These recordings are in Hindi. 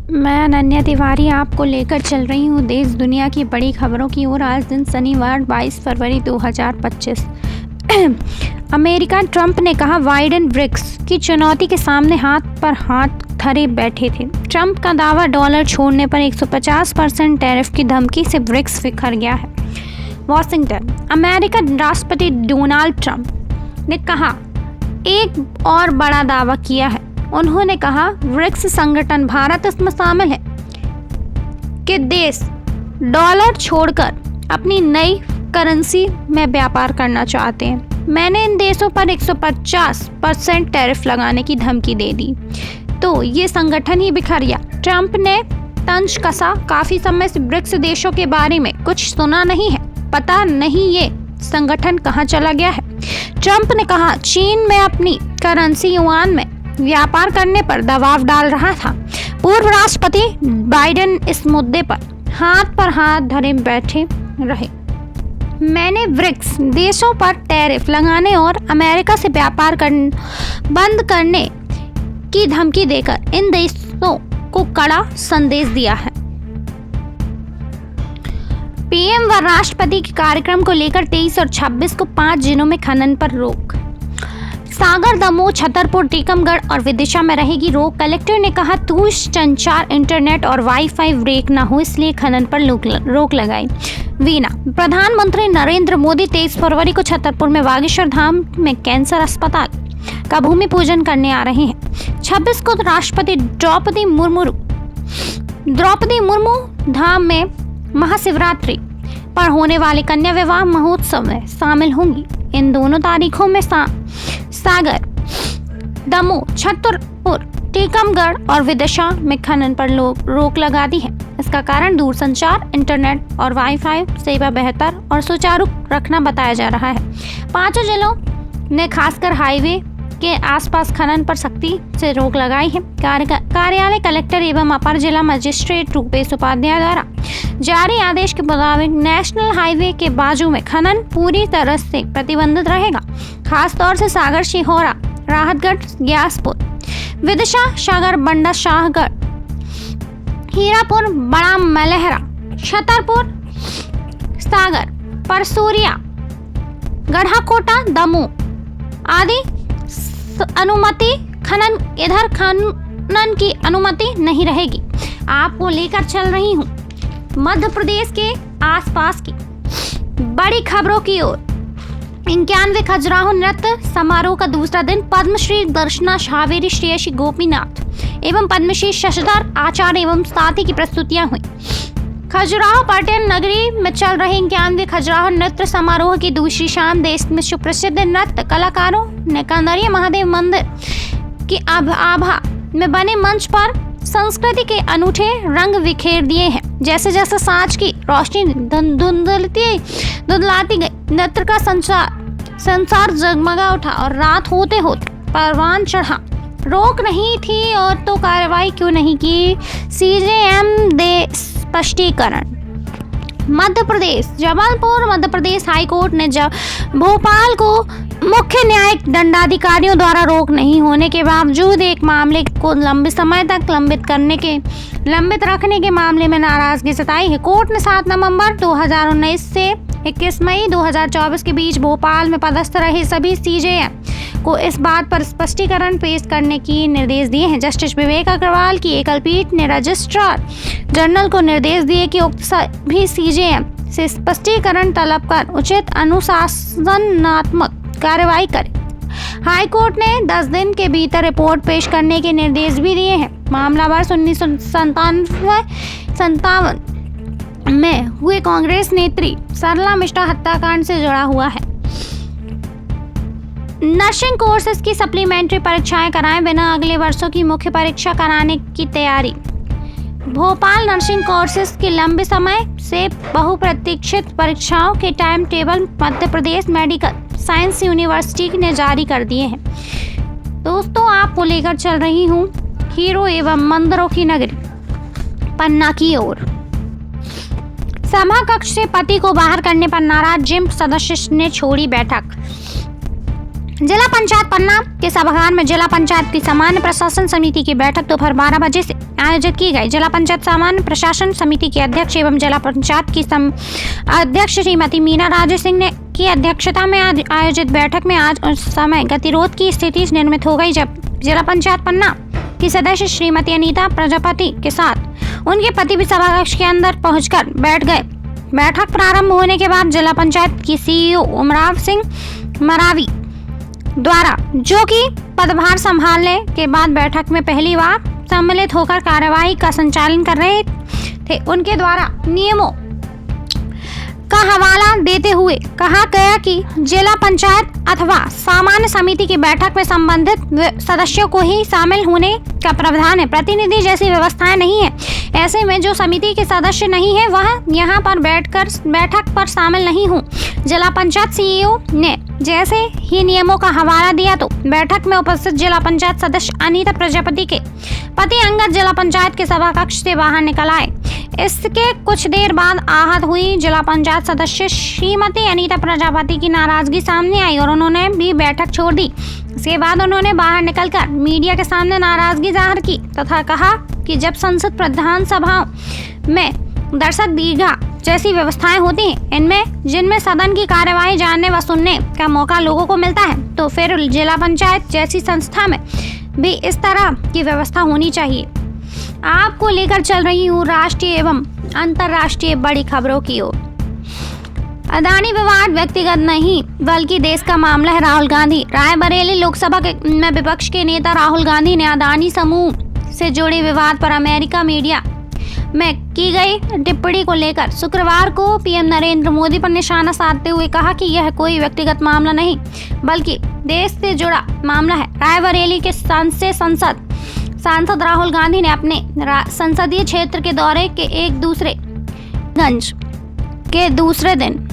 मैं अनन्या तिवारी आपको लेकर चल रही हूँ देश दुनिया की बड़ी खबरों की ओर। आज दिन शनिवार 22 फरवरी 2025। अमेरिका ट्रंप ने कहा बाइडेन ब्रिक्स की चुनौती के सामने हाथ पर हाथ धरे बैठे थे। ट्रंप का दावा डॉलर छोड़ने पर 150% टैरिफ की धमकी से ब्रिक्स बिखर गया है। वॉशिंगटन। अमेरिका राष्ट्रपति डोनाल्ड ट्रंप ने कहा एक और बड़ा दावा किया है। उन्होंने कहा ब्रिक्स संगठन, भारत इसमें शामिल है, कि देश डॉलर छोड़कर अपनी नई करेंसी में व्यापार करना चाहते हैं। मैंने इन देशों पर 150% टैरिफ लगाने की धमकी दे दी तो ये संगठन ही बिखर गया। ट्रंप ने तंज कसा, काफी समय से ब्रिक्स देशों के बारे में कुछ सुना नहीं है, पता नहीं ये संगठन कहाँ चला गया है। ट्रंप ने कहा चीन में अपनी करेंसी युआन में व्यापार करने पर दबाव डाल रहा था। पूर्व राष्ट्रपति बाइडेन इस मुद्दे पर हाथ धरे बैठे रहे। मैंने ब्रिक्स देशों पर टैरिफ लगाने और अमेरिका से व्यापार बंद करने की धमकी देकर इन देशों को कड़ा संदेश दिया है। पीएम व राष्ट्रपति के कार्यक्रम को लेकर 23 और 26 को 5 जिलों में खनन पर रोक। सागर, दमोह, छतरपुर, टीकमगढ़ और विदिशा में रहेगी रोक। कलेक्टर ने कहा दूरसंचार, इंटरनेट और वाईफाई ब्रेक न हो, इसलिए खनन पर रोक लगाई। वीना। प्रधानमंत्री नरेंद्र मोदी 23 फरवरी को छतरपुर में बागेश्वर धाम में कैंसर अस्पताल का भूमि पूजन करने आ रहे हैं। 26 को राष्ट्रपति द्रौपदी मुर्मू धाम में महाशिवरात्रि पर होने वाले कन्या विवाह महोत्सव में शामिल होंगी। इन दोनों तारीखों में सागर, दमोह, छतरपुर, टीकमगढ़ और विदिशा में खनन पर रोक लगा दी है। इसका कारण दूरसंचार, इंटरनेट और वाईफाई सेवा बेहतर और सुचारू रखना बताया जा रहा है। 5 जिलों ने खासकर हाईवे के आसपास खनन पर सख्ती से रोक लगाई है। कार्यालय कलेक्टर एवं अपर जिला मजिस्ट्रेट रूपेश उपाध्याय द्वारा जारी आदेश के मुताबिक नेशनल हाईवे के बाजू में खनन पूरी तरह से प्रतिबंधित रहेगा। खासतौर से सागर, सिहोरा, राहतगढ़, ग्यासपुर, विदिशा, सागर, बंडा, शाहगढ़, हीरापुर, बड़ा मलहरा, छतरपुर, सागर, परसूरिया, गढ़ाकोटा, दमोह आदि अनुमति इधर खनन की अनुमति नहीं रहेगी। आपको लेकर चल रही हूँ मध्य प्रदेश के आसपास की बड़ी खबरों की ओर। 91वें खजुराहो नृत्य समारोह का दूसरा दिन पद्मश्री दर्शना शावेरी, श्रेयसी गोपीनाथ एवं पद्मश्री शशधर आचार्य एवं साथी की प्रस्तुतियां हुई। खजुराहो पर्यटन नगरी में चल रहे 91वें खजुराहो नृत्य समारोह की दूसरी शाम देश में सुप्रसिद्ध नृत्य कलाकारों ने कंदरिया महादेव मंदिर की आभा में बने मंच पर संस्कृति के अनूठे रंग बिखेर दिए हैं। जैसे जैसे सांझ की रोशनी धुंधलाती गई, नृत्य का संसार जगमगा उठा और रात होते होते परवान चढ़ा। रोक नहीं थी और तो कार्रवाई क्यों नहीं की? सीजेएम दे स्पष्टीकरण। मध्य प्रदेश। जबलपुर मध्य प्रदेश हाई कोर्ट ने भोपाल को मुख्य न्यायिक दंडाधिकारियों द्वारा रोक नहीं होने के बावजूद एक मामले को लंबे समय तक लंबित रखने के मामले में नाराजगी जताई है। कोर्ट ने 7 नवंबर 2019 से 21 मई 2024 के बीच भोपाल में पदस्थ रहे सभी सीजेएम को इस बात पर स्पष्टीकरण पेश करने की निर्देश दिए हैं। जस्टिस विवेक अग्रवाल की एकल पीठ ने रजिस्ट्रार जनरल को निर्देश दिए कि उक्त सभी सीजेएम से स्पष्टीकरण तलब कर उचित अनुशासनात्मक कार्रवाई करे। हाईकोर्ट ने 10 दिन के भीतर रिपोर्ट पेश करने के निर्देश भी दिए हैं। मामला वर्ष 1957 में हुए कांग्रेस नेत्री सरला मिश्रा हत्याकांड से जुड़ा हुआ है। नर्सिंग कोर्सेज की सप्लीमेंट्री परीक्षाएं कराएं बिना अगले वर्षों की मुख्य परीक्षा कराने की तैयारी। भोपाल नर्सिंग कोर्सेज की लंबे समय से बहुप्रतीक्षित परीक्षाओं के time table Madhya Pradesh medical science university ने जारी कर दिए हैं। दोस्तों, आपको लेकर चल रही हूँ हीरो एवं मंदिरों की नगरी पन्ना की ओर। सभा कक्ष से पति को बाहर करने पर नाराज जिम सदस्य ने छोड़ी बैठक। जिला पंचायत पन्ना के सभागार में जिला पंचायत की सामान्य प्रशासन समिति की बैठक दोपहर 12 बजे से आयोजित की गई। जिला पंचायत सामान्य प्रशासन समिति के अध्यक्ष एवं जिला पंचायत की अध्यक्ष श्रीमती मीना राजे सिंह ने की अध्यक्षता में आयोजित बैठक में आज उस समय गतिरोध की स्थिति निर्मित हो गई, जब जिला पंचायत पन्ना की सदस्य श्रीमती अनीता प्रजापति के साथ उनके पति भी सभाकक्ष के अंदर पहुंचकर बैठ गए। बैठक प्रारंभ होने के बाद जिला पंचायत की सीईओ उमराव सिंह मरावी द्वारा, जो कि पदभार संभालने के बाद बैठक में पहली बार सम्मिलित होकर कार्यवाही का संचालन कर रहे थे, उनके द्वारा नियमों का हवाला देते हुए कहा गया कि जिला पंचायत अथवा सामान्य समिति की बैठक में संबंधित सदस्यों को ही शामिल होने का प्रावधान है। प्रतिनिधि जैसी व्यवस्थाएं नहीं है। ऐसे में जो समिति के सदस्य नहीं है वह यहाँ पर बैठक पर शामिल नहीं हो। जिला पंचायत सीईओ ने जैसे ही नियमों का हवाला दिया तो बैठक में उपस्थित जिला पंचायत सदस्य अनीता प्रजापति के पति अंगद जिला पंचायत के सभाकक्ष से बाहर निकल आए। इसके कुछ देर बाद आहत हुई जिला पंचायत सदस्य श्रीमती अनीता प्रजापति की नाराजगी सामने आई और उन्होंने भी बैठक छोड़ दी। इसके बाद उन्होंने बाहर निकलकर मीडिया के सामने नाराजगी जाहिर की तथा कहा कि जब संसद प्रधान सभाओं में दर्शक दीर्घा जैसी व्यवस्थाएं होती हैं, इनमें जिनमें सदन की कार्यवाही जानने व सुनने का मौका लोगों को मिलता है, तो फिर जिला पंचायत जैसी संस्था में भी इस तरह की व्यवस्था होनी चाहिए। आपको लेकर चल रही हूँ राष्ट्रीय एवं अंतर्राष्ट्रीय बड़ी खबरों की ओर। अदानी विवाद व्यक्तिगत नहीं बल्कि देश का मामला है। राहुल गांधी। रायबरेली लोकसभा में विपक्ष के नेता राहुल गांधी ने अदानी समूह से जुड़े विवाद पर अमेरिका मीडिया में की गई टिप्पणी को लेकर शुक्रवार को पीएम नरेंद्र मोदी पर निशाना साधते हुए कहा कि यह कोई व्यक्तिगत मामला नहीं बल्कि देश से जुड़ा मामला है। रायबरेली के सांसद राहुल गांधी ने अपने संसदीय क्षेत्र के दौरे के दूसरे दिन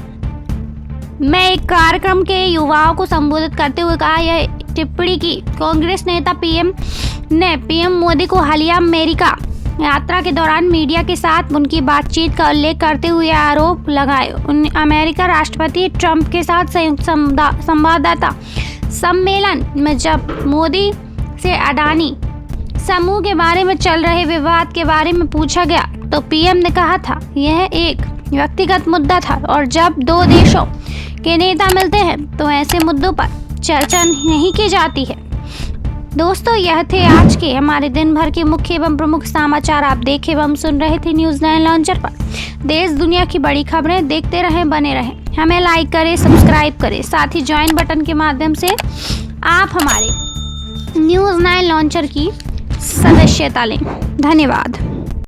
में एक कार्यक्रम के युवाओं को संबोधित करते हुए कहा, यह टिप्पणी की कांग्रेस नेता पीएम मोदी को हालिया अमेरिका यात्रा के दौरान मीडिया के साथ उनकी बातचीत का उल्लेख करते हुए आरोप लगाए। अमेरिका राष्ट्रपति ट्रंप के साथ संयुक्त संवाददाता सम्मेलन में जब मोदी से अडानी समूह के बारे में चल रहे विवाद के बारे में पूछा गया तो पीएम ने कहा था यह एक व्यक्तिगत मुद्दा था और जब दो देशों के नेता मिलते हैं तो ऐसे मुद्दों पर चर्चा नहीं की जाती है। दोस्तों, यह थे आज के हमारे दिन भर के मुख्य एवं प्रमुख समाचार। आप देखे एवं सुन रहे थे न्यूज़ 9 लॉन्चर पर देश दुनिया की बड़ी खबरें। देखते रहें, बने रहें। हमें लाइक करें, सब्सक्राइब करें, साथ ही ज्वाइन बटन के माध्यम से आप हमारे न्यूज़ 9 लॉन्चर की सदस्यता लें। धन्यवाद।